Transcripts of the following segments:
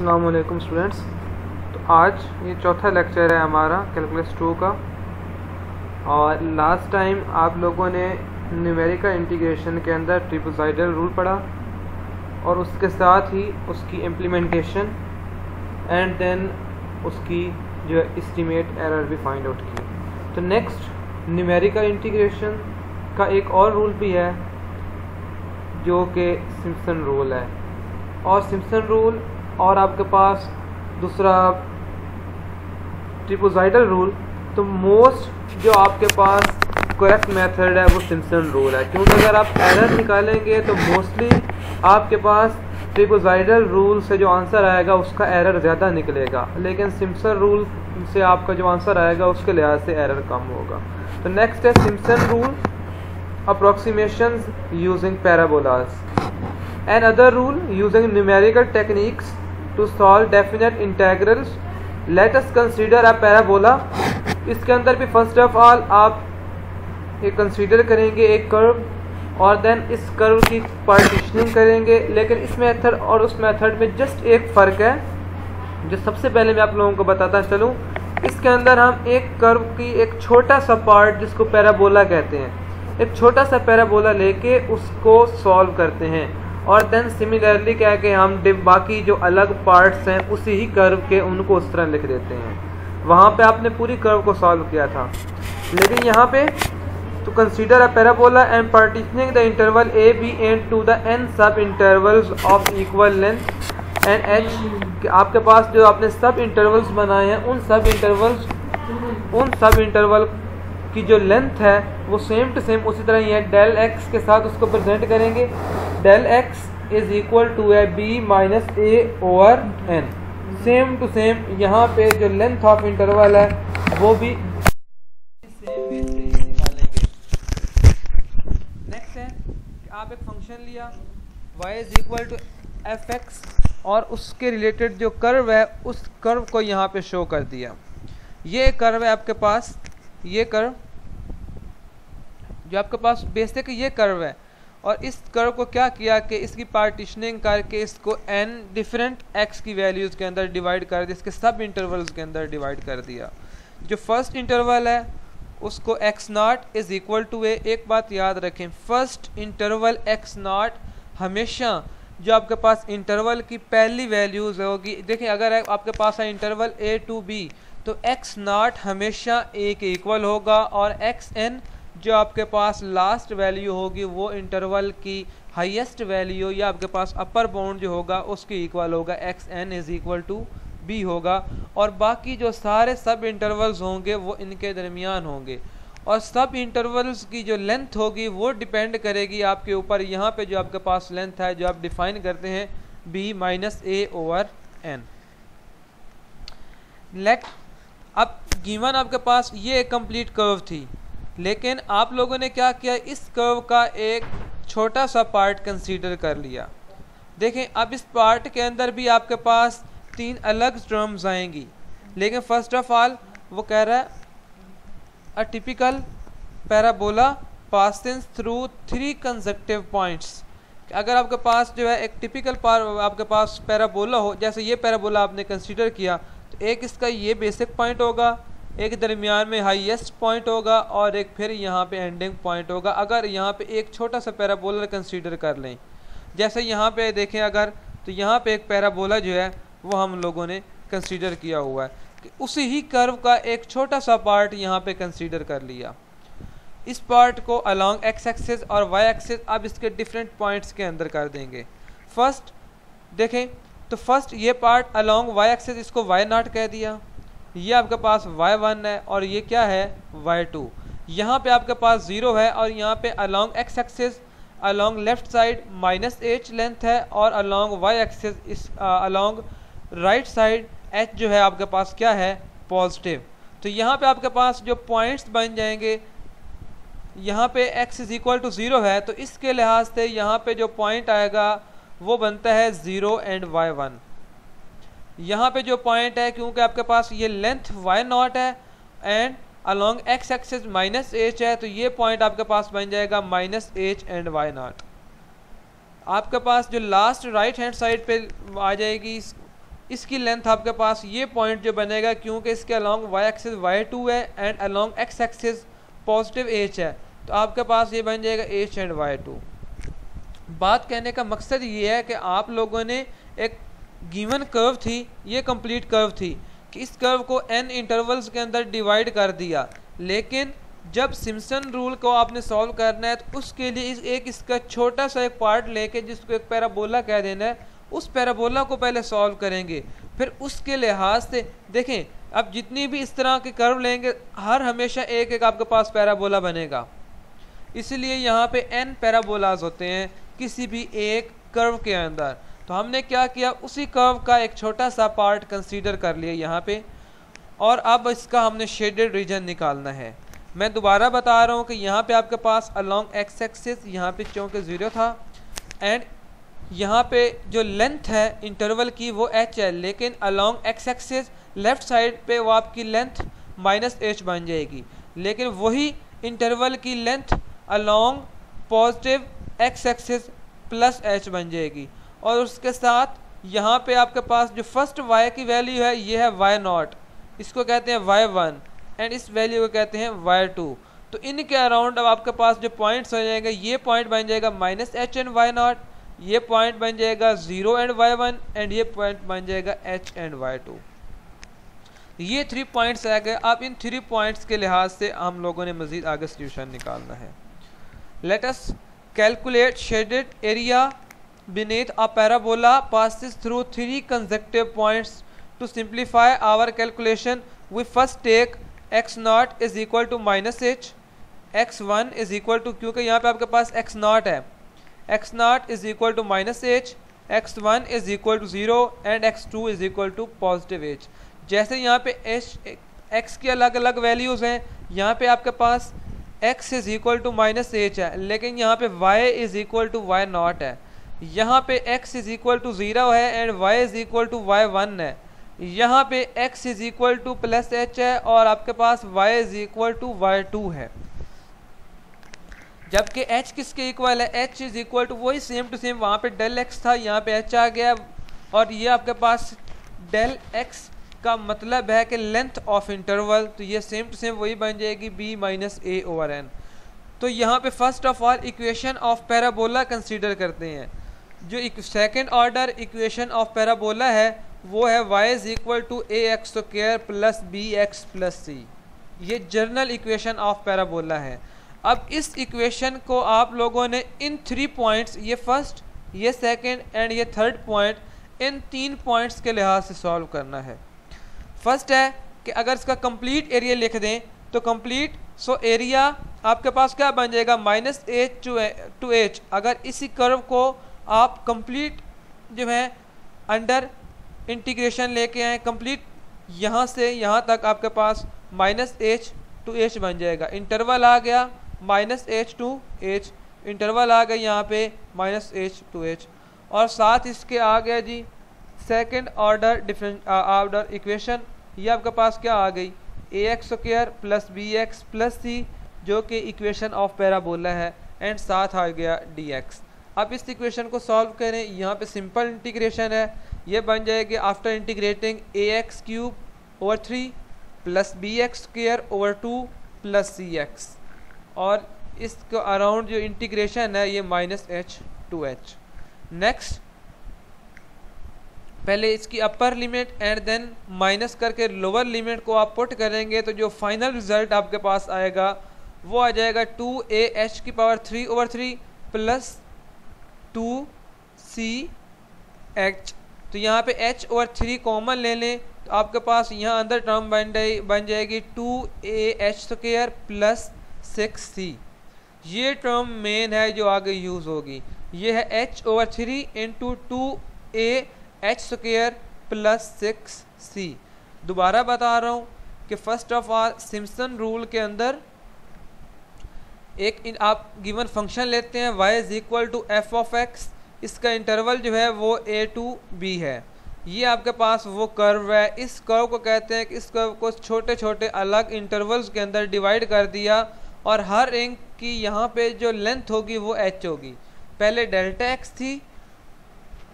अस्सलाम वालेकुम स्टूडेंट्स। तो आज ये चौथा लेक्चर है हमारा कैलकुलस 2 का। और लास्ट टाइम आप लोगों ने न्यूमेरिकल इंटीग्रेशन के अंदर ट्रिपज़ाइडल रूल पढ़ा और उसके साथ ही उसकी इम्प्लीमेंटेशन एंड देन उसकी जो एस्टीमेट एरर भी फाइंड आउट की। तो नेक्स्ट न्यूमेरिकल इंटीग्रेशन का एक और रूल भी है जो कि सिम्पसन रूल है। और सिम्पसन रूल और आपके पास दूसरा ट्रिपज़ाइडल रूल, तो मोस्ट जो आपके पास करेक्ट मेथड है वो सिम्पसन रूल है, क्योंकि अगर आप एरर निकालेंगे तो मोस्टली आपके पास ट्रिपज़ाइडल रूल से जो आंसर आएगा उसका एरर ज़्यादा निकलेगा, लेकिन सिम्पसन रूल से आपका जो आंसर आएगा उसके लिहाज से एरर कम होगा। तो नेक्स्ट है Simpson rule approximations using parabolas and other rule using numerical techniques to solve definite integrals. Let us consider a parabola. इसके अंदर भी फर्स्ट ऑफ ऑल आप एक कंसीडर करेंगे एक कर्व और देन इस कर्व की पार्टीशनिंग करेंगे, लेकिन इस मेथड और उस मेथड में जस्ट एक फ़र्क है जो सबसे पहले मैं आप लोगों को बताता चलूँ। इसके अंदर हम एक कर्व की एक छोटा सा पार्ट जिसको पैराबोला कहते हैं, एक छोटा सा पैराबोला लेके उसको सॉल्व करते हैं और देन सिमिलरली क्या है कि हम बाकी जो अलग पार्ट्स हैं उसी ही कर्व के उनको उस तरह लिख देते हैं। वहाँ पे आपने पूरी कर्व को सॉल्व किया था, लेकिन यहाँ पे तो consider a parabola and partitioning the interval a b and to the n subintervals of equal length and h. आपके पास जो आपने सब इंटरवल्स बनाए हैं उन सब इंटरवल की जो लेंथ है वो सेम टू सेम उसी तरह ही है। डेल एक्स के साथ उसको प्रेजेंट करेंगे, del x is equal to a b minus a over n. Same to same यहाँ पे जो लेंथ ऑफ इंटरवल है वो भी सेम वे से ही निकालेंगे। नेक्स्ट है कि आप एक फंक्शन लिया y is equal to f x और उसके रिलेटेड जो कर्व है उस कर्व को यहाँ पे शो कर दिया। ये कर्व है आपके पास, ये कर्व जो आपके पास बेसिक ये कर्व है, और इस कर्व को क्या किया कि इसकी पार्टीशनिंग करके इसको n डिफरेंट x की वैल्यूज़ के अंदर डिवाइड कर दिया, इसके सब इंटरवल्स के अंदर डिवाइड कर दिया। जो फर्स्ट इंटरवल है उसको x nought is equal to a. एक बात याद रखें, फर्स्ट इंटरवल x नॉट हमेशा जो आपके पास इंटरवल की पहली वैल्यूज़ होगी, देखें अगर आपके पास है इंटरवल a टू b तो x नॉट हमेशा a के इक्वल होगा और xn जो आपके पास लास्ट वैल्यू होगी वो इंटरवल की हाईएस्ट वैल्यू या आपके पास अपर बाउंड जो होगा उसके इक्वल होगा, xn is equal to b होगा। और बाकी जो सारे सब इंटरवल्स होंगे वो इनके दरमियान होंगे, और सब इंटरवल्स की जो लेंथ होगी वो डिपेंड करेगी आपके ऊपर। यहाँ पे जो आपके पास लेंथ है जो आप डिफाइन करते हैं b minus a over n। Late अब गिवन आपके पास ये एक कंप्लीट कर्व थी, लेकिन आप लोगों ने क्या किया, इस कर्व का एक छोटा सा पार्ट कंसीडर कर लिया। देखें अब इस पार्ट के अंदर भी आपके पास तीन अलग टर्म्स आएंगी, लेकिन फर्स्ट ऑफ ऑल वो कह रहा है a typical parabola passing through 3 consecutive points. अगर आपके पास जो है एक टिपिकल आपके पास पैराबोला हो, जैसे ये पैराबोला आपने कंसीडर किया, तो एक इसका ये बेसिक पॉइंट होगा, एक दरमियान में हाईएस्ट पॉइंट होगा और एक फिर यहाँ पे एंडिंग पॉइंट होगा। अगर यहाँ पे एक छोटा सा पैराबोला कंसीडर कर लें, जैसे यहाँ पे देखें अगर, तो यहाँ पे एक पैराबोला जो है वो हम लोगों ने कंसीडर किया हुआ है कि उसी ही कर्व का एक छोटा सा पार्ट यहाँ पे कंसीडर कर लिया। इस पार्ट को अलॉन्ग एक्स एक्सिस और वाई एक्सिस अब इसके डिफरेंट पॉइंट्स के अंदर कर देंगे। फर्स्ट देखें तो फर्स्ट ये पार्ट अलॉन्ग वाई एक्सिस, इसको वाई नॉट कह दिया, ये आपके पास y1 है और ये क्या है y2। यहाँ पे आपके पास 0 है और यहाँ पे along x axis along left side minus h length है और अलॉन्ग y एक्सिस इस अलॉन्ग राइट साइड h जो है आपके पास क्या है पॉजिटिव। तो यहाँ पे आपके पास जो पॉइंट्स बन जाएंगे, यहाँ पे x इज इक्वल टू 0 है तो इसके लिहाज से यहाँ पे जो पॉइंट आएगा वो बनता है 0 एंड y1। यहाँ पे जो पॉइंट है क्योंकि आपके पास ये लेंथ y नॉट है and along x axis minus h है, तो ये पॉइंट आपके पास बन जाएगा minus h and y not. आपके पास जो लास्ट राइट हैंड साइड पे आ जाएगी इसकी लेंथ आपके पास ये पॉइंट जो बनेगा, क्योंकि इसके अलॉन्ग वाई एक्सिस y2 है and along x axis positive h है, तो आपके पास ये बन जाएगा h एंड y2। बात कहने का मकसद ये है कि आप लोगों ने एक गिवन कर्व थी, ये कंप्लीट कर्व थी, कि इस कर्व को n इंटरवल्स के अंदर डिवाइड कर दिया, लेकिन जब सिम्पसन रूल को आपने सॉल्व करना है तो उसके लिए इसका छोटा सा एक पार्ट लेके जिसको एक पैराबोला कह देना है, उस पैराबोला को पहले सॉल्व करेंगे, फिर उसके लिहाज से देखें अब जितनी भी इस तरह के कर्व लेंगे हर हमेशा एक एक आपके पास पैराबोला बनेगा, इसलिए यहाँ पे n पैराबोलाज होते हैं किसी भी एक कर्व के अंदर। तो हमने क्या किया, उसी कर्व का एक छोटा सा पार्ट कंसीडर कर लिया यहाँ पे, और अब इसका हमने शेडेड रीजन निकालना है। मैं दोबारा बता रहा हूँ कि यहाँ पे आपके पास अलॉन्ग x एक्सिस यहाँ पे चूँकि 0 था एंड यहाँ पे जो लेंथ है इंटरवल की वो h है, लेकिन along x axis left side पे वो आपकी लेंथ -h बन जाएगी, लेकिन वही इंटरवल की length along positive x axis +h बन जाएगी। और उसके साथ यहाँ पे आपके पास जो फर्स्ट y की वैल्यू है ये है y0, इसको कहते हैं y1 एंड इस वैल्यू को कहते हैं y2। तो इनके अराउंड अब आपके पास जो पॉइंट्स हो जाएंगे, ये पॉइंट बन जाएगा -h एंड y0, ये पॉइंट बन जाएगा 0 एंड y1 एंड ये पॉइंट बन जाएगा h एंड y2। ये 3 पॉइंट्स आ गए। अब इन 3 पॉइंट्स के लिहाज से हम लोगों ने मजीद आगे सोल्यूशन निकालना है। Let us calculate shaded area beneath a parabola passes through 3 consecutive points. To simplify our calculation, we first take x0 is equal to -h, x1 is equal to, क्योंकि यहाँ पे आपके पास x0 है, x0 is equal to -h, x1 is equal to 0 and x2 is equal to +h। जैसे यहाँ पे x की अलग अलग वैल्यूज़ हैं, यहाँ पे आपके पास x is equal to -h है, लेकिन यहाँ पे y is equal to y0 है, यहाँ पे x इज इक्वल टू 0 है and y is equal to y1 है, यहाँ पे x is equal to +h है और आपके पास y is equal to y2 है। जबकि h किसके इक्वल है, h इज इक्वल टू वही सेम टू सेम, वहाँ पे डेल x था, यहाँ पे h आ गया, और ये आपके पास डेल x का मतलब है कि लेंथ ऑफ इंटरवल, तो ये सेम टू सेम वही बन जाएगी b-a/n। तो यहाँ पे first of all equation of parabola consider करते हैं। जो second order equation of parabola है वो है y is equal to ax² plus bx plus c। ये जनरल इक्वेशन ऑफ पैराबोला है। अब इस इक्वेशन को आप लोगों ने इन 3 पॉइंट्स, ये फर्स्ट, ये सेकेंड एंड ये थर्ड पॉइंट, इन 3 पॉइंट्स के लिहाज से सॉल्व करना है। फर्स्ट है कि अगर इसका कंप्लीट एरिया लिख दें तो कंप्लीट एरिया आपके पास क्या बन जाएगा, -h to h। अगर इसी कर्व को आप कंप्लीट जो है अंडर इंटीग्रेशन लेके आए, कंप्लीट यहाँ से यहाँ तक आपके पास -h to h बन जाएगा। इंटरवल आ गया -h to h, इंटरवल आ गया यहाँ पे -h to h, और साथ इसके आ गया जी सेकंड ऑर्डर ऑर्डर इक्वेशन, ये आपके पास क्या आ गई, ax² plus bx plus c, जो कि इक्वेशन ऑफ पैराबोला है, एंड साथ आ गया dx। अब इस इक्वेशन को सॉल्व करें, यहाँ पे सिंपल इंटीग्रेशन है, ये बन जाएगी after integrating ax³ / 3 plus bx² / 2 plus cx, और इसको अराउंड जो इंटीग्रेशन है ये -h to h। नेक्स्ट पहले इसकी upper limit and then minus करके लोअर लिमिट को आप पुट करेंगे तो जो फाइनल रिजल्ट आपके पास आएगा वो आ जाएगा 2ah³ प्लस 2ch। तो यहाँ पे h/3 कॉमन ले लें तो आपके पास यहाँ अंदर टर्म बन जाएगी 2ah² प्लस 6c। ये टर्म मेन है जो आगे यूज़ होगी, ये है h/3 into 2ah² plus 6c। दोबारा बता रहा हूँ कि first of all Simpson rule के अंदर एक आप गिवन फंक्शन लेते हैं y is equal to f(x), इसका इंटरवल जो है वो a to b है। ये आपके पास वो कर्व है, इस कर्व को कहते हैं कि इस कर्व को छोटे छोटे अलग इंटरवल्स के अंदर डिवाइड कर दिया और हर रिंग की यहाँ पे जो लेंथ होगी वो h होगी। पहले डेल्टा x थी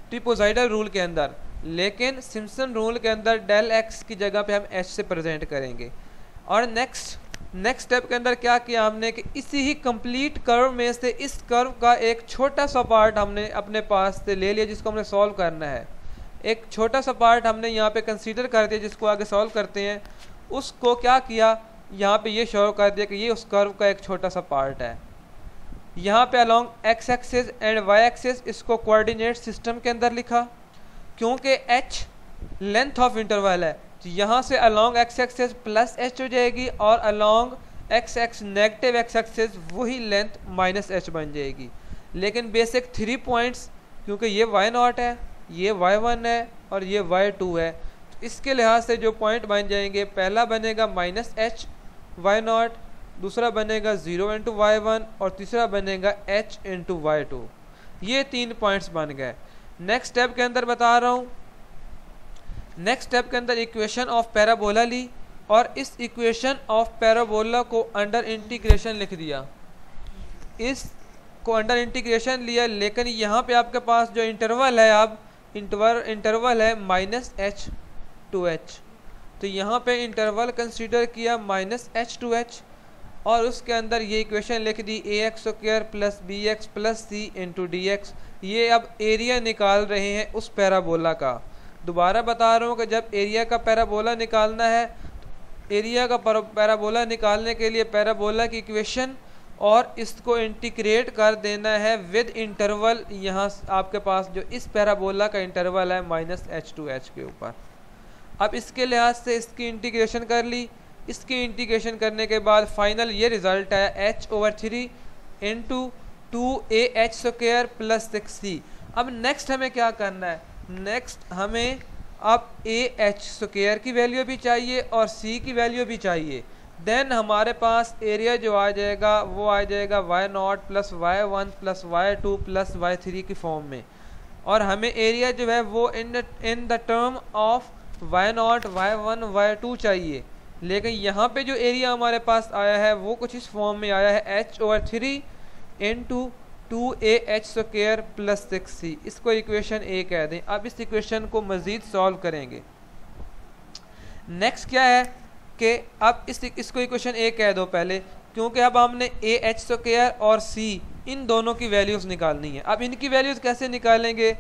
ट्रिपोजाइडल रूल के अंदर, लेकिन सिम्पसन रूल के अंदर डेल एक्स की जगह पे हम एच से प्रेजेंट करेंगे। और नेक्स्ट स्टेप के अंदर क्या किया हमने कि इसी ही कंप्लीट कर्व में से इस कर्व का एक छोटा सा पार्ट हमने अपने पास से ले लिया जिसको हमने सॉल्व करना है। एक छोटा सा पार्ट हमने यहाँ पे कंसीडर कर दिया जिसको आगे सॉल्व करते हैं। उसको क्या किया, यहाँ पे ये शो कर दिया कि ये उस कर्व का एक छोटा सा पार्ट है। यहाँ पे along x axis and y axis इसको कोऑर्डिनेट सिस्टम के अंदर लिखा, क्योंकि एच लेंथ ऑफ इंटरवल है तो यहाँ से along x axis plus H हो जाएगी और along x x negative x axis वही लेंथ माइनस एच बन जाएगी। लेकिन बेसिक 3 पॉइंट्स, क्योंकि ये y0 है, ये y1 है और ये y2 है, तो इसके लिहाज से जो पॉइंट बन जाएंगे, पहला बनेगा माइनस एच y0, दूसरा बनेगा 0 इंटू y1 और तीसरा बनेगा h इंटू y2। ये 3 पॉइंट्स बन गए। नेक्स्ट स्टेप के अंदर बता रहा हूँ, नेक्स्ट स्टेप के अंदर इक्वेशन ऑफ पैराबोला ली और इस इक्वेशन ऑफ पैराबोला को अंडर इंटीग्रेशन लिख दिया। इसको अंडर इंटीग्रेशन लिया, लेकिन यहाँ पे आपके पास जो इंटरवल है, अब इंटरवल है माइनस एच टू एच, तो यहाँ पे इंटरवल कंसीडर किया माइनस एच टू एच और उसके अंदर ये इक्वेशन लिख दी a x square plus b x plus c into d x. ये अब एरिया निकाल रहे हैं उस पैराबोला का। दोबारा बता रहा हूँ कि जब एरिया का पैराबोला निकालना है, तो एरिया का पैराबोला निकालने के लिए पैराबोला की इक्वेशन और इसको इंटीग्रेट कर देना है विद इंटरवल। यहाँ आपके पास जो इस पैराबोला का इंटरवल है माइनस एच टू एच के ऊपर। अब इसके लिहाज से इसकी इंटीग्रेशन कर ली। इसकी इंटीग्रेशन करने के बाद फाइनल ये रिजल्ट आया h/3 into 2ah square plus 6c। अब नेक्स्ट हमें क्या करना है, नेक्स्ट हमें अब ah स्क्वायर की वैल्यू भी चाहिए और c की वैल्यू भी चाहिए। देन हमारे पास एरिया जो आ जाएगा वो आ जाएगा y0 plus y1 plus y2 plus y3 की फॉर्म में, और हमें एरिया जो है वो in the term of y0 y1 y2 चाहिए। लेकिन यहाँ पे जो एरिया हमारे पास आया है वो कुछ इस फॉर्म में आया है h/3 into 2ah square plus 6c। इसको इक्वेशन ए कह दें। अब इस इक्वेशन को मज़ीद सॉल्व करेंगे। नेक्स्ट क्या है कि अब इसको इक्वेशन ए कह दो पहले, क्योंकि अब हमने ah स्क्वायर और c इन दोनों की वैल्यूज़ निकालनी है। अब इनकी वैल्यूज़ कैसे निकालेंगे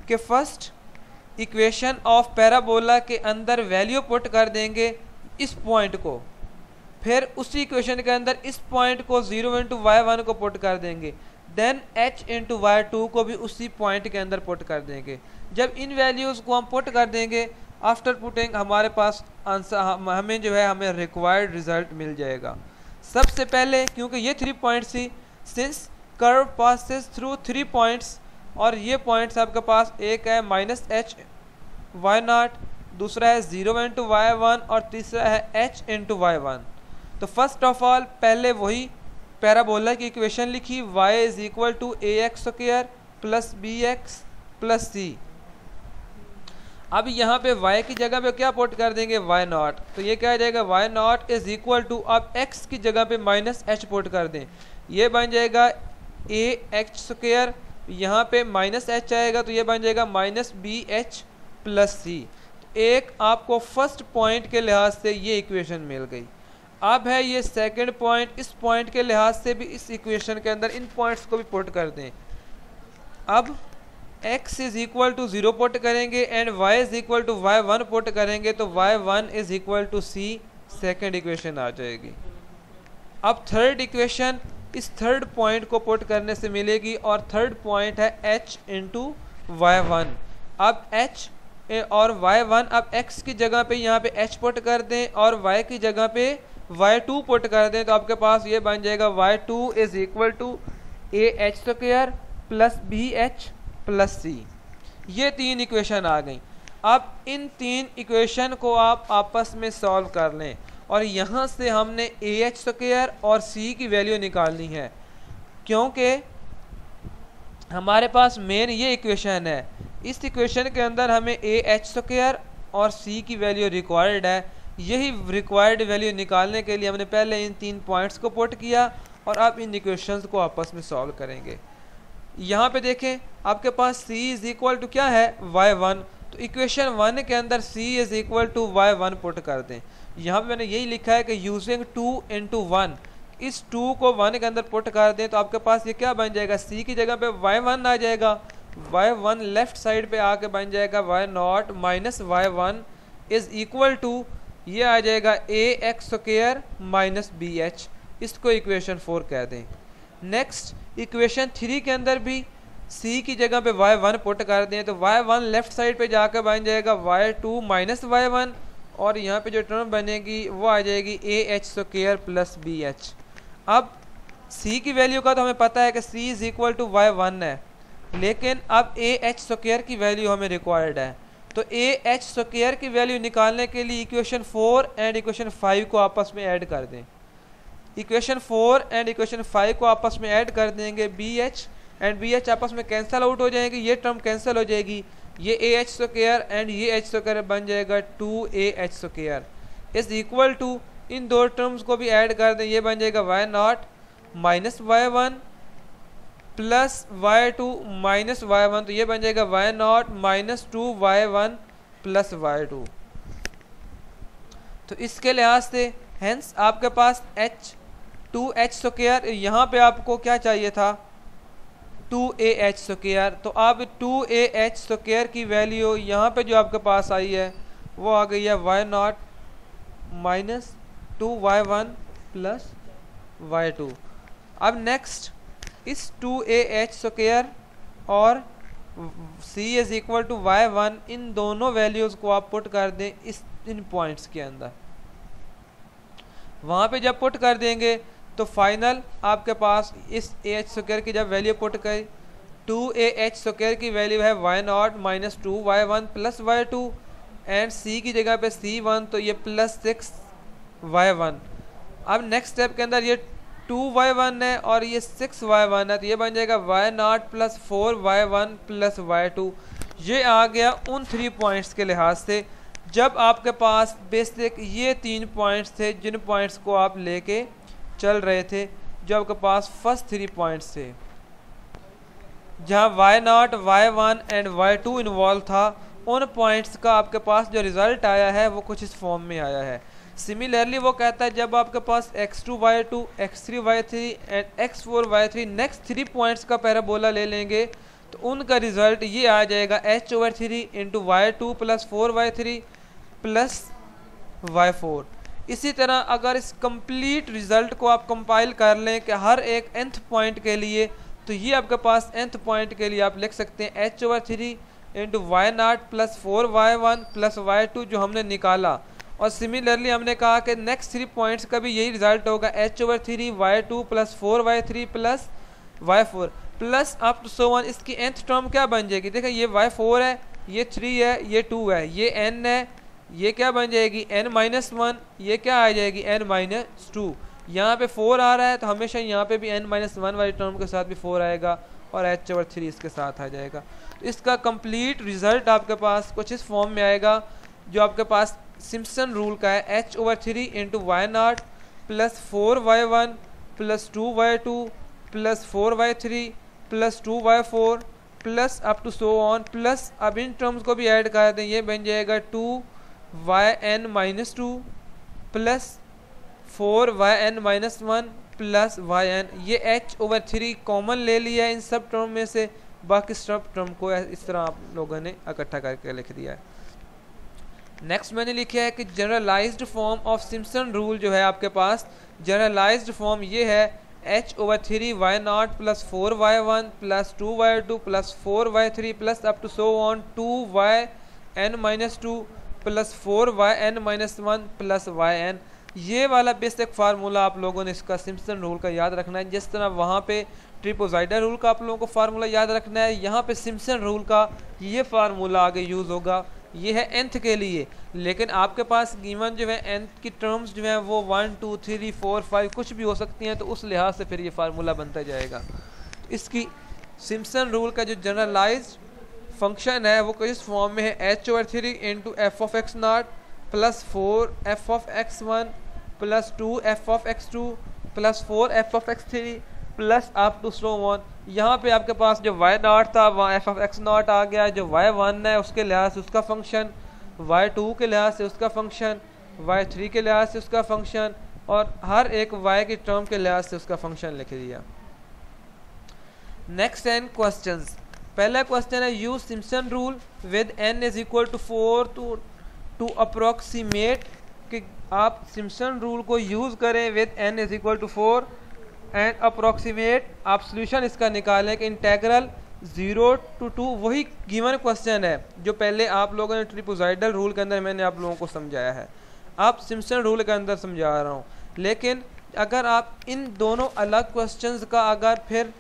कि फर्स्ट इक्वेशन ऑफ पैराबोला के अंदर वैल्यू पुट कर देंगे इस पॉइंट को, फिर उसी इक्वेशन के अंदर इस पॉइंट को 0 इंटू y1 को पुट कर देंगे, देन h इंटू y2 को भी उसी पॉइंट के अंदर पुट कर देंगे। जब इन वैल्यूज़ को हम पुट कर देंगे, आफ्टर पुटिंग हमारे पास आंसर हमें जो है हमें रिक्वायर्ड रिजल्ट मिल जाएगा। सबसे पहले क्योंकि ये 3 पॉइंट्स थी, since curve passes through 3 points और ये पॉइंट्स आपके पास एक है माइनस एच y0, दूसरा है 0 इंटू y1 और तीसरा है h इंटू y1। तो फर्स्ट ऑफ ऑल पहले वही पैराबोला की इक्वेशन लिखी, y is equal to ax square plus bx plus c। अब यहाँ पे y की जगह पे क्या पुट कर देंगे y0, तो ये क्या आ जाएगा y0 इज इक्वल टू, अब x की जगह पे माइनस h पुट कर दें, ये बन जाएगा ax स्क्वायर, यहाँ पे माइनस h आएगा तो ये बन जाएगा माइनस bh प्लस c। एक आपको फर्स्ट पॉइंट के लिहाज से ये इक्वेशन मिल गई। अब है ये सेकंड पॉइंट, इस पॉइंट के लिहाज से भी इस इक्वेशन के अंदर इन पॉइंट्स को भी पुट कर दें। अब x is equal to 0 put करेंगे and y is equal to y1 put करेंगे तो y1 is equal to c, second equation आ जाएगी। अब थर्ड इक्वेशन इस थर्ड पॉइंट को पुट करने से मिलेगी और थर्ड पॉइंट है h इंटू y1। अब h और y1, अब x की जगह पे यहाँ पे h पुट कर दें और y की जगह पे y2 पुट कर दें, तो आपके पास ये बन जाएगा y2 is equal to ah square plus bh plus c। ये 3 इक्वेशन आ गई। अब इन 3 इक्वेशन को आप आपस में सॉल्व कर लें और यहाँ से हमने ah स्क्वायर और c की वैल्यू निकालनी है, क्योंकि हमारे पास मेन ये इक्वेशन है। इस इक्वेशन के अंदर हमें ah स्क्वायर और c की वैल्यू रिक्वायर्ड है। यही रिक्वायर्ड वैल्यू निकालने के लिए हमने पहले इन 3 पॉइंट्स को पुट किया और अब इन इक्वेशंस को आपस में सॉल्व करेंगे। यहाँ पे देखें आपके पास c इज इक्वल टू क्या है y1, तो इक्वेशन 1 के अंदर c is equal to y1 put कर दें। यहाँ पे मैंने यही लिखा है कि यूजिंग 2 into 1, इस 2 को 1 के अंदर पुट कर दें तो आपके पास ये क्या बन जाएगा, c की जगह पे y1 आ जाएगा, y1 लेफ्ट साइड पे आके बन जाएगा y0 minus y1 is equal to ये आ जाएगा ax स्क्वायर माइनस bh, इसको इक्वेशन 4 कह दें। नेक्स्ट इक्वेशन 3 के अंदर भी c की जगह पे y1 पुट कर दें तो y1 लेफ्ट साइड पे जाकर बन जाएगा y2 माइनस y1 और यहाँ पे जो टर्म बनेगी वो आ जाएगी ah स्क्वायर प्लस bh। अब c की वैल्यू का तो हमें पता है कि c is equal to y1 है, लेकिन अब ah स्क्वायर की वैल्यू हमें रिक्वायर्ड है। तो ah स्क्वायर की वैल्यू निकालने के लिए इक्वेशन 4 एंड इक्वेशन 5 को आपस में ऐड कर दें। इक्वेशन 4 एंड इक्वेशन 5 को आपस में ऐड कर देंगे, bh एंड bh आपस में कैंसिल आउट हो जाएंगे, ये टर्म कैंसिल हो जाएगी, ये ah स्क्वायर एंड ये h स्क्वायर बन जाएगा 2ah square is equal to, इन दो टर्म्स को भी ऐड कर दें, ये बन जाएगा y0 minus y1 plus y2 minus y1, तो ये बन जाएगा y0 minus 2y1 plus y2। तो इसके लिहाज से हेंस आपके पास h2h स्क्वायर, यहाँ पे आपको क्या चाहिए था 2ah स्क्वायर, तो अब 2ah स्क्वायर की वैल्यू यहाँ पे जो आपके पास आई है वो आ गई है y0 minus 2y1 plus y2। अब नेक्स्ट इस 2ah स्क्वायर और c is equal to y1, इन दोनों वैल्यूज़ को आप पुट कर दें इन पॉइंट्स के अंदर। वहाँ पे जब पुट कर देंगे तो फाइनल आपके पास इस ah स्क्वायर की जब वैल्यू पुट करें, 2ah स्क्वायर की वैल्यू है y0 minus 2y1 plus y2 and c की जगह पे c1, तो ये प्लस 6y1। अब नेक्स्ट स्टेप के अंदर ये 2y1 है और ये 6y1 है, तो ये बन जाएगा y0 plus 4y1 plus y2। ये आ गया उन 3 पॉइंट्स के लिहाज से जब आपके पास बेसिक ये 3 पॉइंट्स थे जिन पॉइंट्स को आप लेके चल रहे थे, जो आपके पास फर्स्ट 3 पॉइंट्स थे जहाँ y0 y1 and y2 involve था। उन पॉइंट्स का आपके पास जो रिज़ल्ट आया है वो कुछ इस फॉर्म में आया है। सिमिलरली वो कहता है जब आपके पास x2 y2 x3 y3 and x4 y3 next 3 points का पैराबोला ले लेंगे तो उनका रिजल्ट ये आ जाएगा h/3 into y2 plus 4y3 plus y4। इसी तरह अगर इस कंप्लीट रिजल्ट को आप कंपाइल कर लें कि हर एक nth पॉइंट के लिए, तो ये आपके पास nth पॉइंट के लिए आप लिख सकते हैं h/3 into y0 plus 4y1 plus y2 जो हमने निकाला। और सिमिलरली हमने कहा कि नेक्स्ट 3 पॉइंट्स का भी यही रिजल्ट होगा h/3 y2 plus 4y3 plus y4 plus up to so on. इसकी nth टर्म क्या बन जाएगी, देखिए ये y4 है, ये 3 है, ये 2 है, ये n है, ये क्या बन जाएगी n-1, ये क्या आ जाएगी n-2। यहाँ पे 4 आ रहा है तो हमेशा यहाँ पे भी n-1 वाली टर्म के साथ भी 4 आएगा और h/3 इसके साथ आ जाएगा। तो इसका कंप्लीट रिजल्ट आपके पास कुछ इस फॉर्म में आएगा जो आपके पास सिम्पसन रूल का है h/3 into y0 plus 4y1 plus 2y2 plus 4y3 plus 2y4 plus up to so on plus अब इन टर्म्स को भी ऐड कर दें, ये बन जाएगा 2yn-2 plus 4yn-1 plus yn। ये h/3 कॉमन ले लिया है इन सब टर्म में से, बाकी सब टर्म को इस तरह आप लोगों ने इकट्ठा करके लिख दिया है। नेक्स्ट मैंने लिखा है कि generalized form of Simpson rule जो है आपके पास, जनरलाइज्ड फॉर्म ये है h/3 y0 plus 4y1 plus 2y2 plus 4y3 plus up to so on 2yn-2 plus 4yn-1 plus yn। ये वाला बेसिक फार्मूला आप लोगों ने इसका सिम्पसन रूल का याद रखना है। जिस तरह वहाँ पे ट्रिपोजाइडल रूल का आप लोगों को फार्मूला याद रखना है, यहाँ पे सिम्पसन रूल का ये फार्मूला आगे यूज़ होगा। ये है nth के लिए, लेकिन आपके पास गिवन जो है nth की टर्म्स जो हैं वो 1 2 3 4 5 कुछ भी हो सकती हैं, तो उस लिहाज से फिर ये फार्मूला बनता जाएगा। इसकी सिम्पसन रूल का जो जनरलाइज्ड फंक्शन है वो किस फॉर्म में है h/3 into f(x0) plus 4f(x1) plus 2f(x2) plus 4f(x3) plus up to slow one. यहाँ पे आपके पास जो y0 था वहाँ f(x0) आ गया, जो y1 है उसके लिहाज से उसका फंक्शन, y2 के लिहाज से उसका फंक्शन, y3 के लिहाज से उसका फंक्शन, और हर एक y की टर्म के लिहाज से उसका फंक्शन लिख दिया। Next n questions. पहला क्वेश्चन है use Simpson rule with n is equal to 4 to approximate, कि आप सिम्पसन रूल को यूज़ करें with n is equal to 4 and approximate, आप सोल्यूशन इसका निकालें कि इंटेग्रल 0 to 2, वही गिवन क्वेश्चन है जो पहले आप लोगों ने ट्रापेज़ॉइडल रूल के अंदर मैंने आप लोगों को समझाया है, आप सिम्पसन रूल के अंदर समझा रहा हूँ। लेकिन अगर आप इन दोनों अलग क्वेश्चंस का अगर फिर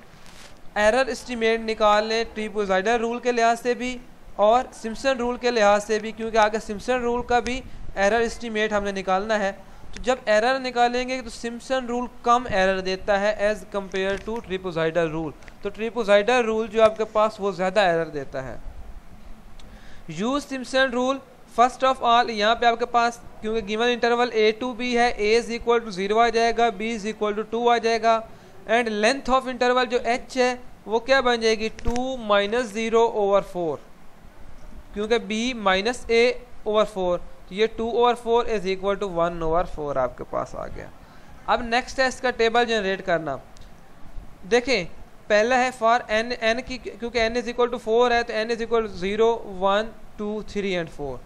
एरर एस्टीमेट निकालें ट्रापेज़ॉइडल रूल के लिहाज से भी और सिम्पसन रूल के लिहाज से भी, क्योंकि आगे सिम्पसन रूल का भी एरर एस्टीमेट हमने निकालना है, तो जब एरर निकालेंगे तो सिम्पसन रूल कम एरर देता है एज कंपेयर टू ट्रापेज़ॉइडल रूल। तो ट्रापेज़ॉइडल रूल जो आपके पास वो ज़्यादा एरर देता है। Use Simpson rule first of all, यहाँ पे आपके पास क्योंकि given interval a to b है, a इज इक्वल टू 0 आ जाएगा, b इज इक्वल टू 2 आ जाएगा, एंड लेंथ ऑफ इंटरवल जो h है वो क्या बन जाएगी 2 - 0/4, क्योंकि b माइनस a ओवर 4, तो ये 2/4 इज इक्वल टू 1/4 आपके पास आ गया। अब नेक्स्ट है इसका टेबल जनरेट करना। देखें पहला है फॉर n की, क्योंकि n इज इक्वल टू 4 है तो n is equal to 0 1 2 3 and 4।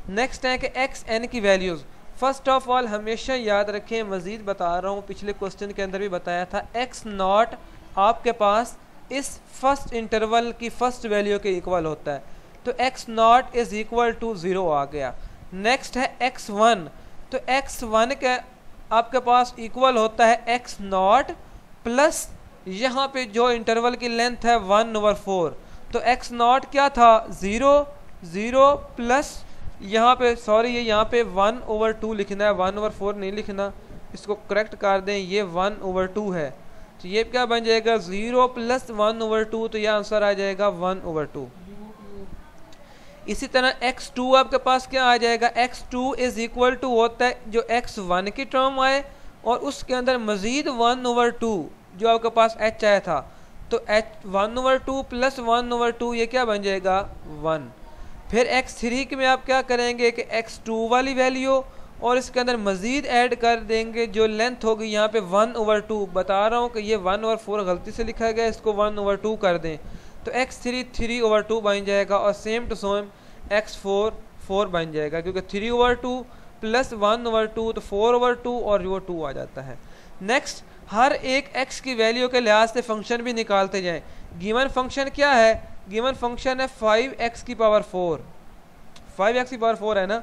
Next है कि x n की वैल्यूज़, फर्स्ट ऑफ ऑल हमेशा याद रखें, मज़ीद बता रहा हूँ, पिछले क्वेश्चन के अंदर भी बताया था, x0 आपके पास इस फर्स्ट इंटरवल की फर्स्ट वैल्यू के इक्वल होता है, तो x0 इज इक्वल टू 0 आ गया। नेक्स्ट है x1, तो x1 के आपके पास इक्वल होता है x0 प्लस यहाँ पे जो इंटरवल की लेंथ है 1/4, तो x0 क्या था 0 0 प्लस यहाँ पे सॉरी ये यहाँ पे 1/2 लिखना है, 1/4 नहीं लिखना, इसको करेक्ट कर दें, ये 1/2 है, तो ये क्या बन जाएगा 0 प्लस 1/2, तो ये आंसर आ जाएगा 1/2। इसी तरह x2 आपके पास क्या आ जाएगा, x2 इज इक्वल टू होता है जो x1 की टर्म आए और उसके अंदर मज़ीद 1/2 जो आपके पास h आया था, तो h 1/2 प्लस 1/2 ये क्या बन जाएगा 1। फिर x3 में आप क्या करेंगे कि x2 वाली वैल्यू और इसके अंदर मज़ीद ऐड कर देंगे जो लेंथ होगी यहाँ पे 1/2, बता रहा हूँ कि ये 1/4 गलती से लिखा गया, इसको 1/2 कर दें, तो x3 3/2 बन जाएगा, और सेम टू सेम x4 4 बन जाएगा, क्योंकि 3/2 प्लस 1/2 तो 4/2 और वो 2 आ जाता है। नेक्स्ट, हर एक x की वैल्यू के लिहाज से फंक्शन भी निकालते जाएं। गिवन फंक्शन क्या है, गिवन फंक्शन है 5x की पावर 4, 5x की पावर 4 है ना,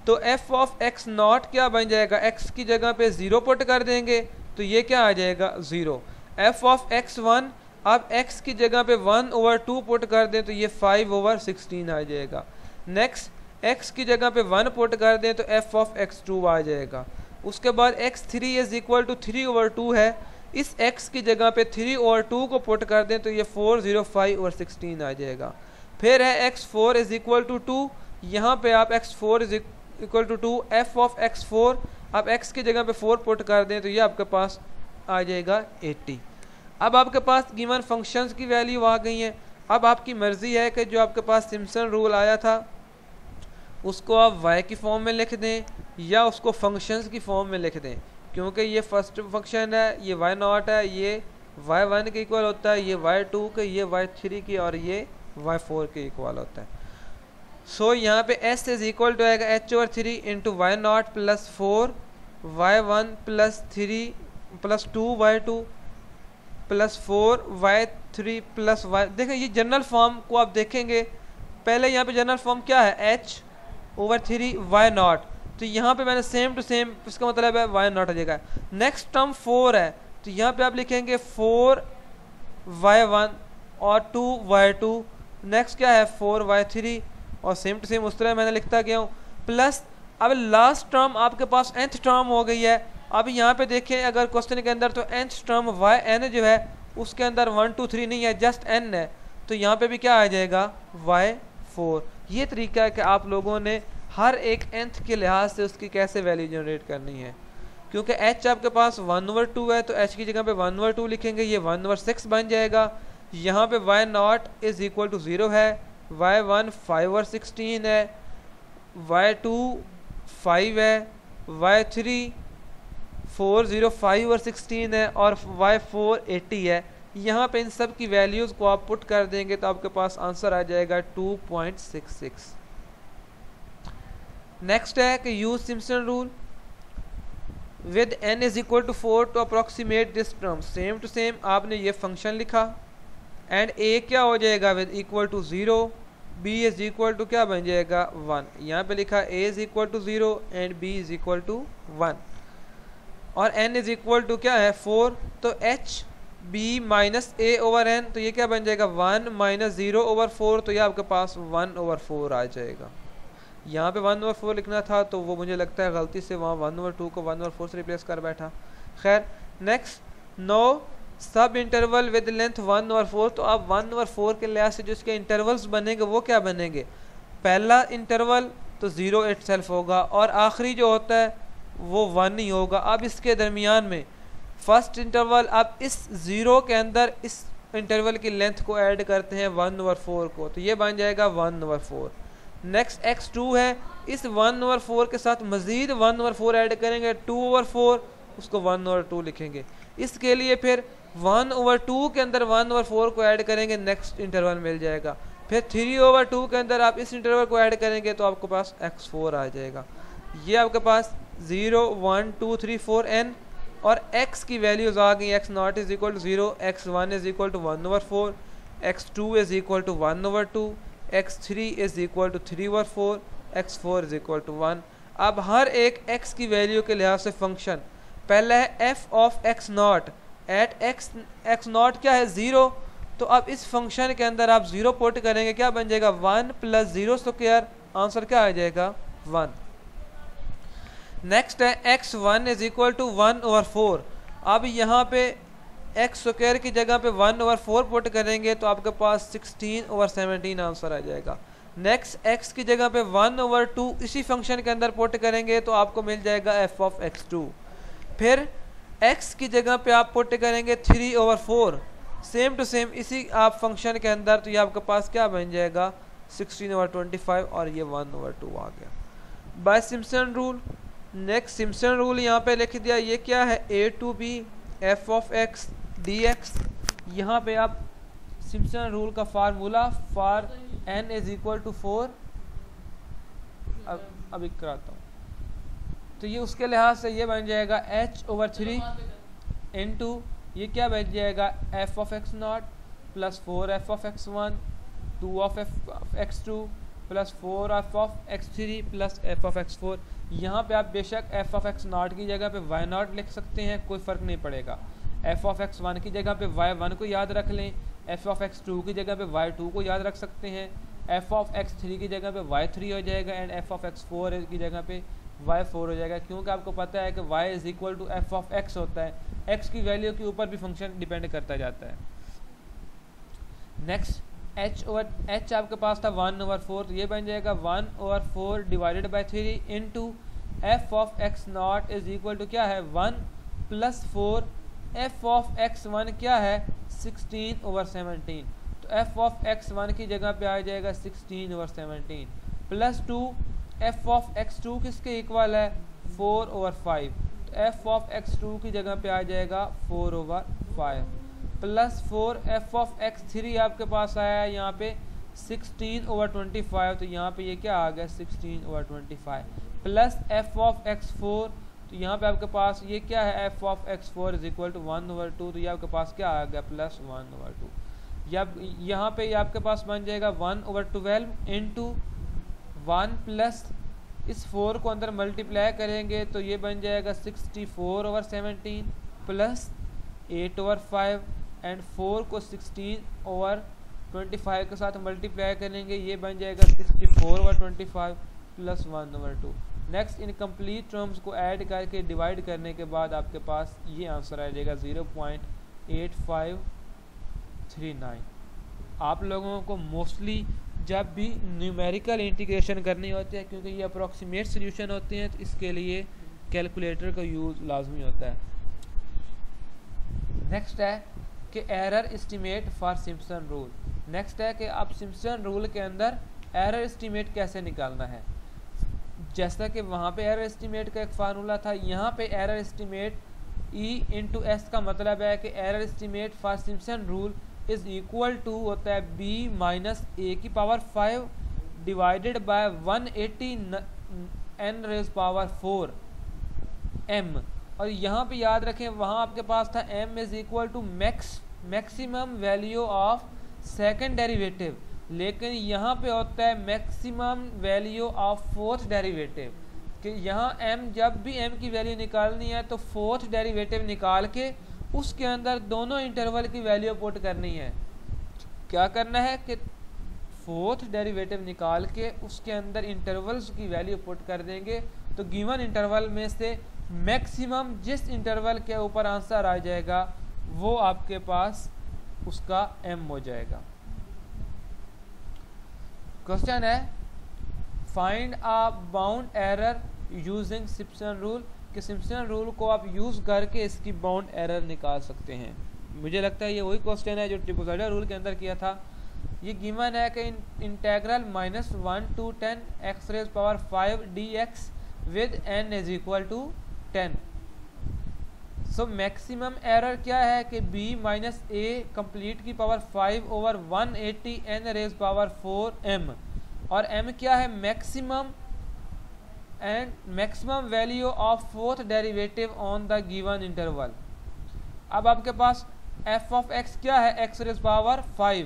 तो f ऑफ x0 क्या बन जाएगा, x की जगह पे 0 पुट कर देंगे तो ये क्या आ जाएगा 0। f ऑफ x1 अब x की जगह पे 1/2 पुट कर दें तो ये 5/16 आ जाएगा। नेक्स्ट, x की जगह पे 1 पुट कर दें तो f ऑफ x2 आ जाएगा। उसके बाद x3 इज इक्वल टू 3/2 है, इस x की जगह पे 3/2 को पुट कर दें तो ये 4/5/16 आ जाएगा। फिर है x4 इज इक्वल टू 2, यहाँ पे आप x4 is equal to 2, f of x4 आप x की जगह पे 4 पुट कर दें तो ये आपके पास आ जाएगा 80। अब आपके पास गिवन फंक्शंस की वैल्यू आ गई हैं। अब आपकी मर्ज़ी है कि जो आपके पास सिम्पसन रूल आया था उसको आप y की फॉर्म में लिख दें या उसको फंक्शंस की फॉर्म में लिख दें, क्योंकि ये फर्स्ट फंक्शन है, ये y0 है, ये y1 के इक्वल होता है, ये y2 के, ये y3 की और ये y4 के इक्वल होता है। सो यहाँ पे s इज इक्वल टू आएगा h/3 into y0 plus 4 y1 plus 3 plus 2y2 plus 4 y3 plus y। देखें ये जनरल फॉर्म को आप देखेंगे, पहले यहाँ पे जनरल फॉर्म क्या है h/3 y0, तो यहाँ पे मैंने सेम टू सेम, इसका मतलब है y0 आ जाएगा। नेक्स्ट टर्म 4 है, तो यहाँ पे आप लिखेंगे 4 y1 और 2 y2। नेक्स्ट क्या है 4 y3 और सेम टू सेम उस तरह मैंने लिखता गया हूँ, प्लस अब लास्ट टर्म आपके पास nth टर्म हो गई है। अब यहाँ पे देखें अगर क्वेश्चन के अंदर, तो nth टर्म yn जो है उसके अंदर 1 2 3 नहीं है, जस्ट n है, तो यहाँ पे भी क्या आ जाएगा y4। ये तरीका है कि आप लोगों ने हर एक nth के लिहाज से उसकी कैसे वैल्यू जनरेट करनी है। क्योंकि h आपके पास 1/2 है तो h की जगह पे 1/2 लिखेंगे, ये 1/6 बन जाएगा। यहाँ पे y0 इज इक्वल टू 0 है, y1 5/16 है, y2 5 है, y3 405/16 है और y4 80 है। यहाँ पे इन सब की वैल्यूज़ को आप पुट कर देंगे तो आपके पास आंसर आ जाएगा 2.66। नेक्स्ट है कि use Simpson rule with n is equal to 4 to approximate this term. Same to same आपने ये फंक्शन लिखा एंड a क्या हो जाएगा with equal to 0, b is equal to क्या बन जाएगा 1। यहाँ पे लिखा a is equal to 0 and b is equal to 1 और n इज इक्वल टू क्या है 4, तो h b minus a over n, तो ये क्या बन जाएगा 1 माइनस 0/4, तो ये आपके पास 1/4 आ जाएगा। यहाँ पे 1/4 लिखना था तो वो मुझे लगता है गलती से वहाँ 1/2 को 1/4 से रिप्लेस कर बैठा। खैर next, no subinterval with length 1/4, तो अब 1/4 के लिहाज से जो इसके इंटरवल्स बनेंगे वो क्या बनेंगे, पहला इंटरवल तो 0 इटसेल्फ होगा और आखिरी जो होता है वो 1 ही होगा। अब इसके दरमियान में फर्स्ट इंटरवल, अब इस 0 के अंदर इस इंटरवल की लेंथ को ऐड करते हैं 1/4 को, तो ये बन जाएगा 1/4। नेक्स्ट x2 है, इस 1/4 के साथ मज़ीद 1/4 ऐड करेंगे 2/4, उसको 1/2 लिखेंगे। इसके लिए फिर 1/2 के अंदर 1/4 को ऐड करेंगे, नेक्स्ट इंटरवल मिल जाएगा। फिर 3/2 के अंदर आप इस इंटरवल को ऐड करेंगे तो आपके पास x4 आ जाएगा। ये आपके पास 0 1 2 3 4 n और x की वैल्यूज़ आ गई। x0 is equal to 0, x1 is equal to 1/4, x2 is equal to 1/2, x3 is equal to 3/4, x4 is equal to 1। अब हर एक x की वैल्यू के लिहाज से फंक्शन, पहला है f of x0 eight x0 क्या है 0, तो अब इस फंक्शन के अंदर आप 0 पुट करेंगे, क्या बन जाएगा 1 प्लस 0 स्क्वायर, आंसर क्या आ जाएगा 1। नेक्स्ट है x1 इज इक्वल टू 1/4, अब यहाँ पे एक्स स्क्वायर की जगह पे 1/4 पुट करेंगे तो आपके पास 16/17 आंसर आ जाएगा। नेक्स्ट x की जगह पे 1/2 इसी फंक्शन के अंदर पुट करेंगे तो आपको मिल जाएगा f ऑफ x2। फिर x की जगह पे आप पुट करेंगे 3/4, सेम टू सेम इसी आप फंक्शन के अंदर, तो ये आपके पास क्या बन जाएगा 16/25 और ये 1/2 आ गया by Simpson rule. Next Simpson rule यहाँ पे लिख दिया, ये क्या है a to b f of x dx। यहाँ पे आप सिम्पसन रूल का formula for n is equal to 4 अभी कराता हूँ, तो ये उसके लिहाज से ये बन जाएगा h/3 इंटू ये क्या बन जाएगा f of x0 plus 4f of x1 2 of x2 plus 4f of x3 plus f of x4। यहाँ पे आप बेशक f ऑफ x0 की जगह पे y0 लिख सकते हैं, कोई फ़र्क नहीं पड़ेगा। f ऑफ x1 की जगह पे y1 को याद रख लें, f ऑफ x2 की जगह पे y2 को याद रख सकते हैं, f ऑफ x3 की जगह पे y3 हो जाएगा एंड f ऑफ x4 की जगह पे y4 हो जाएगा, क्योंकि आपको पता है कि y is equal to f of x होता है, x की वैल्यू के ऊपर भी फंक्शन डिपेंड करता जाता है। नेक्स्ट h आपके पास था 1/4, तो ये बन जाएगा 1/4 divided by 3 into f of x0 is equal to क्या है 1 प्लस 4 f ऑफ x1 क्या है 16/17, तो f ऑफ x1 की जगह पे आ जाएगा 16/17 प्लस 2 f ऑफ x2 किसके इक्वल है 4/5, तो f ऑफ x2 की जगह पे आ जाएगा 4/5 प्लस 4 f ऑफ x3 आपके पास आया है यहाँ पे 16/25, तो यहाँ पे ये क्या आ गया 16/25 प्लस f ऑफ x4, तो यहाँ पे आपके पास ये क्या है f of x4 is equal to 1/2, तो ये आपके पास क्या आ गया प्लस 1/2। या यहाँ पे ये आपके पास बन जाएगा 1/12 इंटू 1 प्लस इस 4 को अंदर मल्टीप्लाई करेंगे तो ये बन जाएगा 64/17 प्लस 8/5 एंड 4 को 16/25 के साथ मल्टीप्लाई करेंगे, ये बन जाएगा 64/25 plus 1/2। Next in complete terms को ऐड करके डिवाइड करने के बाद आपके पास ये आंसर आ जाएगा 0.8539। आप लोगों को मोस्टली जब भी न्यूमेरिकल इंटीग्रेशन करनी होती है, क्योंकि ये अप्रॉक्सीमेट सोल्यूशन होते हैं, तो इसके लिए कैलकुलेटर का यूज़ लाजमी होता है। नेक्स्ट है कि error estimate for Simpson rule. Next है कि आप सिम्पसन रूल के अंदर एरर एस्टीमेट कैसे निकालना है। जैसा कि वहाँ पे एरर एस्टीमेट का एक फार्मूला था, यहाँ पे error estimate E into s का मतलब है कि error estimate for Simpson rule is equal to होता है b माइनस a की power 5 divided by 180 n raise power 4 m। और यहाँ पे याद रखें वहाँ आपके पास था m is equal to maximum value of second derivative, लेकिन यहाँ पे होता है maximum value of fourth derivative, कि यहाँ m जब भी m की वैल्यू निकालनी है तो फोर्थ डेरिवेटिव निकाल के उसके अंदर दोनों इंटरवल की वैल्यू पुट करनी है। क्या करना है कि फोर्थ डेरिवेटिव निकाल के उसके अंदर इंटरवल्स की वैल्यू पुट कर देंगे, तो गिवन इंटरवल में से मैक्सिमम जिस इंटरवल के ऊपर आंसर आ जाएगा वो आपके पास उसका m हो जाएगा। क्वेश्चन है find a bound error using Simpson rule, कि सिम्पसन रूल को आप यूज़ करके इसकी बाउंड एरर निकाल सकते हैं। मुझे लगता है ये वही क्वेश्चन है जो ट्रापेजॉइडल रूल के अंदर किया था। ये गिवन है कि integral -1 to 10 x raise power 5 dx with n is equal to 10। So maximum error क्या है कि b माइनस a कंप्लीट की power 5 over 180 n raise power 4 m, और m क्या है maximum and maximum value of fourth derivative on the given interval. अब आपके पास f of x क्या है x रेज पावर 5,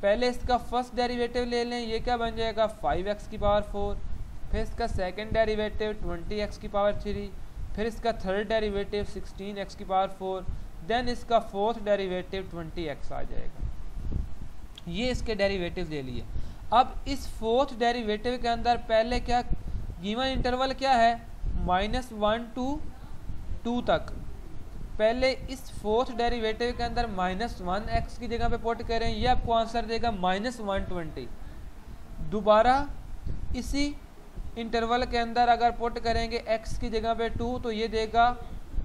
पहले इसका फर्स्ट डेरिवेटिव ले लें, ये क्या बन जाएगा 5x की पावर 4, फिर इसका सेकंड डेरिवेटिव 20x की पावर 3, फिर इसका थर्ड डेरिवेटिव 16x की पावर 4, देन इसका फोर्थ डेरिवेटिव 20x आ जाएगा। ये इसके डेरिवेटिव ले लिए। अब इस फोर्थ डेरिवेटिव के अंदर पहले क्या गिवन इंटरवल क्या है -1 to 2 तक, पहले इस फोर्थ डेरिवेटिव के अंदर -1x की जगह पे पुट करें, ये आपको आंसर देगा -120। दोबारा इसी इंटरवल के अंदर अगर पुट करेंगे x की जगह पे 2 तो ये देगा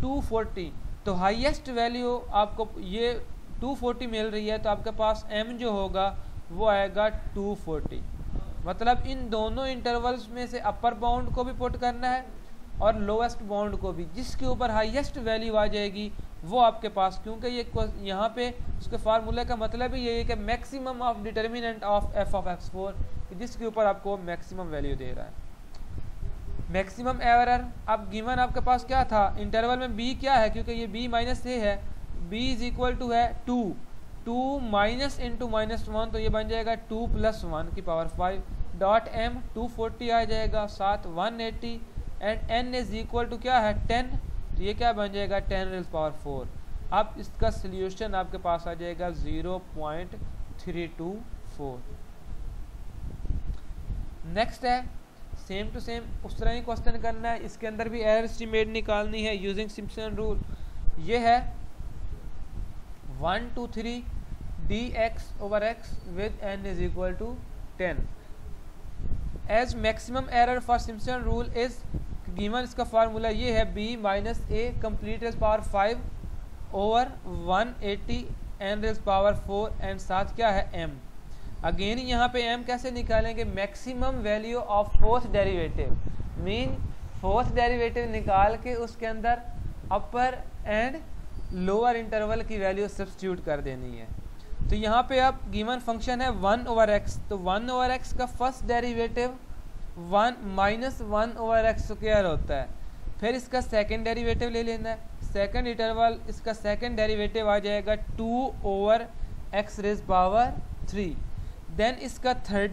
240। तो हाईएस्ट वैल्यू आपको ये 240 मिल रही है, तो आपके पास m जो होगा वो आएगा 240। मतलब इन दोनों इंटरवल्स में से अपर बाउंड को भी पुट करना है और लोएस्ट बाउंड को भी, जिसके ऊपर हाईएस्ट वैल्यू आ जाएगी वो आपके पास, क्योंकि ये यहाँ पे उसके फार्मूले का मतलब ही यही है कि maximum of determinant of f of x4, जिसके ऊपर आपको मैक्सिमम वैल्यू दे रहा है। मैक्सिमम एरर अब गिवन आपके पास क्या था इंटरवल में b क्या है, क्योंकि ये b माइनस a है, b इज इक्वल टू है 2 माइनस इंटू -1, तो ये बन जाएगा 2 + 1 की पावर 5 डॉट m 240 आ जाएगा, साथ 180 and n is equal to क्या है 10, तो ये क्या बन जाएगा 10 रेज़ पावर 4। अब इसका सोल्यूशन आपके पास आ जाएगा 0.324। नेक्स्ट है सेम टू सेम उस तरह ही क्वेश्चन करना है, इसके अंदर भी एरर एस्टीमेट निकालनी है यूजिंग सिम्पसन रूल। ये है 1 2 3 dx over x with n is equal to 10 as maximum error for Simpson rule is given। इसका फार्मूला ये है b minus a complete raise power 5 over 180 n raise power 4 and साथ क्या है m। अगेन यहाँ पे m कैसे निकालेंगे maximum value of fourth derivative, mean fourth derivative निकाल के उसके अंदर अपर एंड लोअर इंटरवल की वैल्यू सब्स्टिट्यूट कर देनी है। तो यहाँ पे अब गिवन फंक्शन है 1 ओवर x, तो 1 ओवर x का first derivative 1 minus 1 over x square होता है, फिर इसका सेकंड डेरिवेटिव ले लेना है, सेकंड इंटरवल इसका सेकंड डेरिवेटिव आ जाएगा 2 over x raise power 3, then इसका थर्ड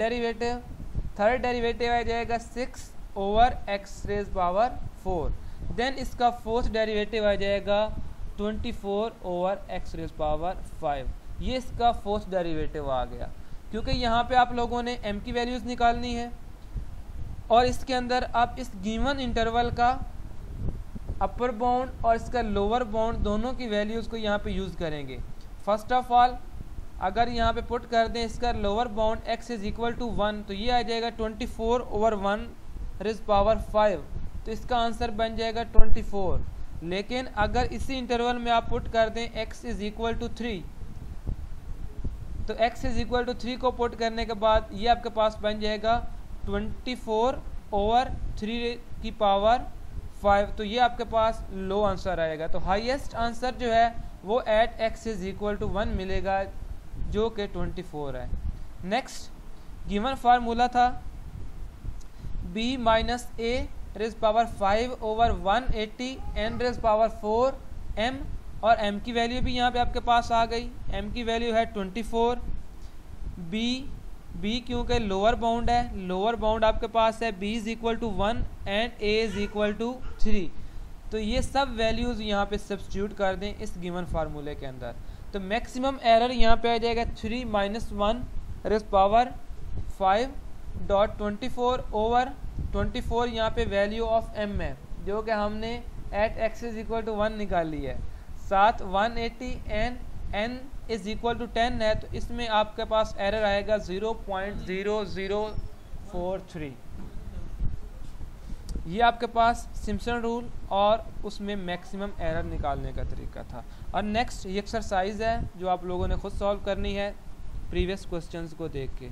डेरिवेटिव आ जाएगा 6 over x raise power 4, then इसका फोर्थ डेरिवेटिव आ जाएगा 24 ओवर x रेज पावर 5। ये इसका फोर्थ डेरिवेटिव आ गया, क्योंकि यहाँ पे आप लोगों ने m की वैल्यूज़ निकालनी है और इसके अंदर आप इस गिवन इंटरवल का अपर बाउंड और इसका लोअर बाउंड दोनों की वैल्यूज़ को यहाँ पे यूज़ करेंगे। फर्स्ट ऑफ ऑल अगर यहाँ पे पुट कर दें इसका lower bound x is equal to 1, तो ये आ जाएगा 24 ओवर 1 रेज पावर 5 तो इसका आंसर बन जाएगा 24। लेकिन अगर इसी इंटरवल में आप पुट कर दें x इज इक्वल टू 3, तो x इज इक्वल टू 3 को पुट करने के बाद ये आपके पास बन जाएगा 24/3 की पावर 5। तो ये आपके पास लो आंसर आएगा। तो हाईएस्ट आंसर जो है वो at x is equal to 1 मिलेगा, जो कि 24 है। नेक्स्ट गिवन फार्मूला था b minus a raise power 5/180 n raise power 4 m, और m की वैल्यू भी यहाँ पे आपके पास आ गई। m की वैल्यू है 24। b क्योंकि लोअर बाउंड है, लोअर बाउंड आपके पास है b is equal to 1 and a is equal to 3। तो ये सब वैल्यूज़ यहाँ पे सब्स्टिट्यूट कर दें इस गिवन फार्मूले के अंदर, तो मैक्सिमम एरर यहाँ पे आ जाएगा 3 माइनस 1 रेज़ पावर 5/24/24 यहाँ पे वैल्यू ऑफ m है, जो कि हमने at x is equal to 1 निकाली है। साथ 180 and n is equal to 10 है, तो इसमें आपके पास एरर आएगा 0.0043। ये आपके पास सिम्पसन रूल और उसमें मैक्सिमम एरर निकालने का तरीका था। और नेक्स्ट ये एक्सरसाइज है जो आप लोगों ने खुद सॉल्व करनी है प्रीवियस क्वेश्चंस को देख के।